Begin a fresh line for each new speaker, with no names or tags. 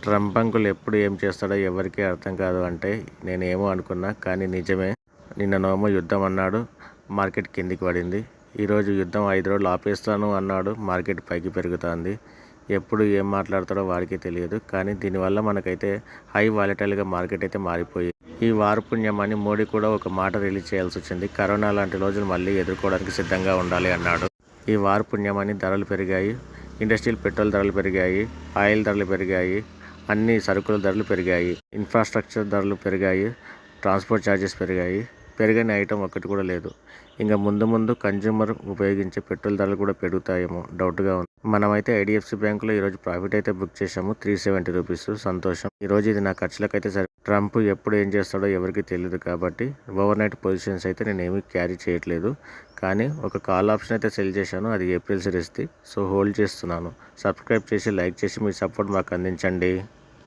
Trump uncle ఎప్పుడు ఏం చేస్తాడో ఎవరికీ అర్థం కాదు అంటే నేనేమో అనుకున్నా, కానీ నిజమే. నిన్ననేమో యుద్ధం అన్నాడు, మార్కెట్ కిందికి పడింది. ఈరోజు యుద్ధం 5 రోజులు ఆపేస్తాను అన్నాడు, మార్కెట్ పైకి పెరుగుతుంది. ఎప్పుడు ఏం మాట్లాడతాడో వాడికి తెలియదు. కానీ దీనివల్ల మనకైతే హై వాలటైల్గా మార్కెట్ అయితే మారిపోయింది. ఈ వారు పుణ్యమని మోడీ కూడా ఒక మాట రిలీజ్ చేయాల్సి వచ్చింది. కరోనా లాంటి రోజులు మళ్ళీ ఎదుర్కోవడానికి సిద్ధంగా ఉండాలి అన్నాడు. ఈ వారు పుణ్యమని ధరలు పెరిగాయి, ఇండస్ట్రియల్ పెట్రోల్ ధరలు పెరిగాయి, ఆయిల్ ధరలు పెరిగాయి, అన్ని సరుకుల ధరలు పెరిగాయి, ఇన్ఫ్రాస్ట్రక్చర్ ధరలు పెరిగాయి, ట్రాన్స్పోర్ట్ ఛార్జెస్ పెరిగాయి. పెరిగిన ఐటమ్ ఒక్కటి కూడా లేదు. ఇంకా ముందు కన్జ్యూమర్ ఉపయోగించే పెట్రోల్ ధరలు కూడా పెరుగుతాయేమో డౌట్గా ఉంది. మనమైతే ఐడిఎఫ్సి బ్యాంకులో ఈరోజు ప్రాఫిట్ అయితే బుక్ చేసాము, 370 రూపీస్. సంతోషం. ఈరోజు ఇది నా ఖర్చులకైతే సరే. ట్రంప్ ఎప్పుడు ఏం చేస్తాడో ఎవరికి తెలియదు కాబట్టి ఓవర్ నైట్ పొజిషన్స్ అయితే నేను ఏమీ క్యారీ చేయట్లేదు. కానీ ఒక కాల్ ఆప్షన్ అయితే సెల్ చేశాను, అది ఏప్రిల్ సిరీస్ది. సో హోల్డ్ చేస్తున్నాను. సబ్స్క్రైబ్ చేసి లైక్ చేసి మీ సపోర్ట్ మాకు అందించండి.